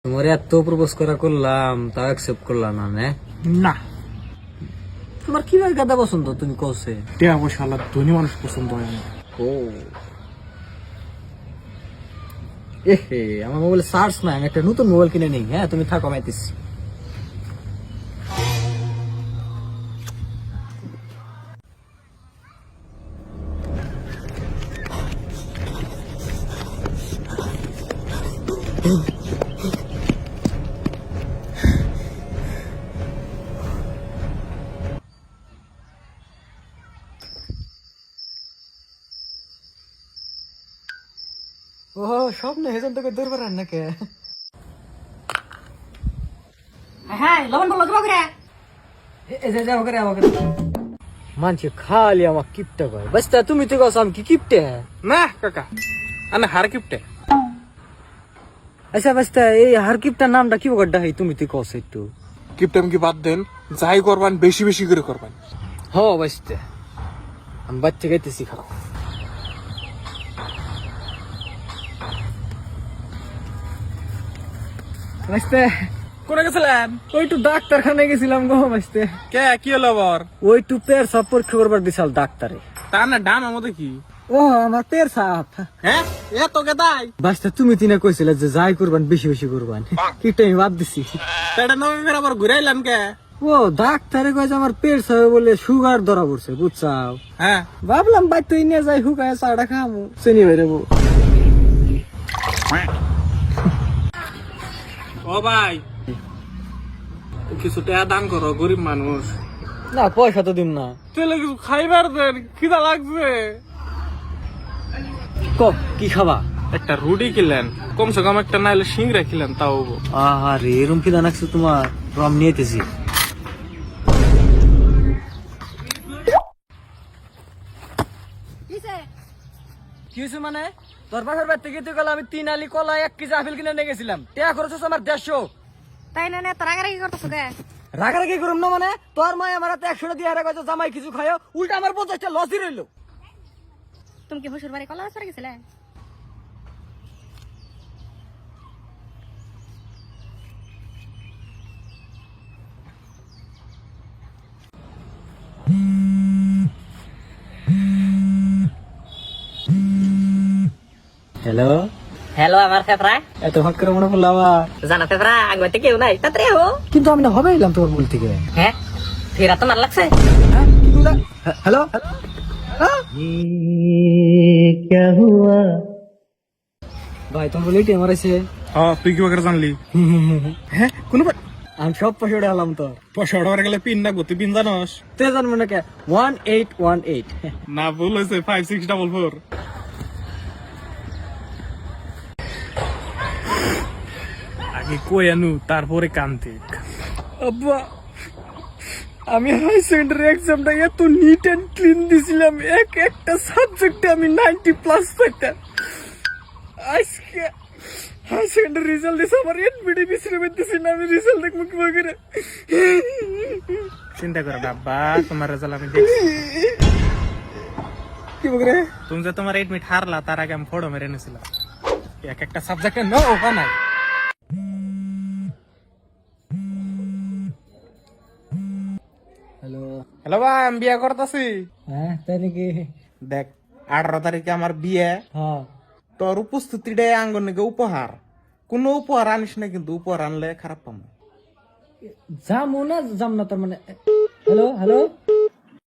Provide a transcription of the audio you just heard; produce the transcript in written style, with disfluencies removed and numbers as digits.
তোমার এত প্রপোজ করা করলাম তাও অ্যাকসেপ্ট করলাম না না তোমার কিভাবে গাদা পছন্দ তুমি কওছে টিয়া পয়সা আল্লাহ ধনী মানুষ পছন্দ হয় না। ও এহে আমার মোবাইল চার্জ নাই আমি একটা নতুন মোবাইল কিনে নিই। হ্যাঁ তুমি থাকো মাইতেছি। ও স্বপ্ন হেজন তোকে দূর করার নাকি হ্যাঁ লবণ বলো তোমাকে মানছে খালি আমার কিপটা কয় বাস্তা তুমি তো কস আমি কি কিপটে না কাকা আনে হার কিপটে আচ্ছা বাস্তা এই হার কিপটার নামটা কি বকড্ডা হয় তুমি তো কস একটু কিপটেম কি বাদ দেন, যাই করবান বেশি বেশি করে করবান। হ বাস্তা আমি বাচ্চা গাইতেছি খারাপ বাস্তা কোনে গেছিলেন? ওই একটু ডাক্তারখানায় গেছিলাম গো বাস্তে কে কি হলো আবার? ওই একটু পেট সব পরীক্ষা করবার দিছাল ডাক্তারে। তার না ডান আমাদের কি? ও আমার পেট সাপ হ্যাঁ এ তোকে তাই বাস্তা তুমি তিনা কইছিলে যে যাই করবান বেশি বেশি করবান কিটা আমি বাদ দিছি। এটা নয় ফের আবার ঘুরাইলেন কে? ও ডাক্তারে কয় যে আমার পেট সাপে বলে সুগার ধরা পড়ছে বুঝছাও। হ্যাঁ ভাবলাম ভাই তুই নিয়ে যাই হুকায় চাটা খামু চিনি বেরোবো। ও ভাই কিছু টাকা দান করো, গরিব মানুষ। না পয়সা তো দিম না। তাহলে কিছু খাইবার দেন, খিদা লাগছে। ক কি খাবা? একটা রুটি খেলেন, কমসে কম একটা নাইলে সিংড়া খেলেন তাও। আরে এরম কি দানাকছে তোমার রম নিয়েতেছি। কি হয়েছে মানে তোর বাসার বাড়ি থেকে গেল আমি 3 আলি কলা 1 কেজি আপেল কিনে নিয়ে গেছিলাম। টাকা খরচ হচ্ছে আমার 150। তাই না এত রাগারাগি করতেছো কে? রাগারাগি করুম না মানে তোর মা আমার হাতে 100 টাকা দিয়ে হারা কইছে জামাই কিছু খায়ও, উল্টা আমার 50টা লসই রইলো। তুমি কি শ্বশুর বাড়ি কলা চড়ে গেছিলে? হ্যালো হ্যালো আমার ফেফরা, এত হট করে মনে পড়লো আমার। জানা ফেফরা আগতে কেউ নাই তাড়াতাড়ি হো। কিন্তু আমি না হবে এলাম তোমার বল থেকে। হ্যাঁ ফেরা তো মার লাগছে। হ্যালো ভাই তোমার বলে টেমার আছে। হ্যাঁ তুই কি করে জানলি? হ্যাঁ কোন আমি সব পয়সা উঠালাম তো। পয়সা অর্ডার গেলে পিন না গতি পিন জানোস? তে জানবো না কে 1818 না ভুল হয়েছে 5644। আগে কই আনু তারপরে কান্তিক। আব্বা আমি হাই সেকেন্ডারি এক্সামটা এত নিট এন্ড ক্লিন দিছিলাম, একটা সাবজেক্টে আমি 90+ পাইতাম। আজকে হাই সেকেন্ডারি রেজাল্ট দিছে আমার এডমিট বিশ্রে দিছি না, আমি রেজাল্ট দেখবো কিভাবে করে। চিন্তা করো না আব্বা, তোমার রেজাল্ট আমি দেখছি। কি বকরে তুমি যে তোমার এডমিট হারলা তার আগে আমি ফটো মেরে নিয়েছিলাম। এক একটা সাবজেক্টে নো ওপা নাই। হ্যালো হ্যালো ভাই, আমি বিয়ে করতেছি। হ্যাঁ তাই নাকি? দেখ 18 তারিখে আমার বিয়ে, হ্যাঁ তোর উপস্থিতিটাই আঙ্গন নাকি উপহার। কোনো উপহার আনিস না কিন্তু, উপহার আনলে খারাপ পাবো। যাম না যাম না তার মানে। Hello hello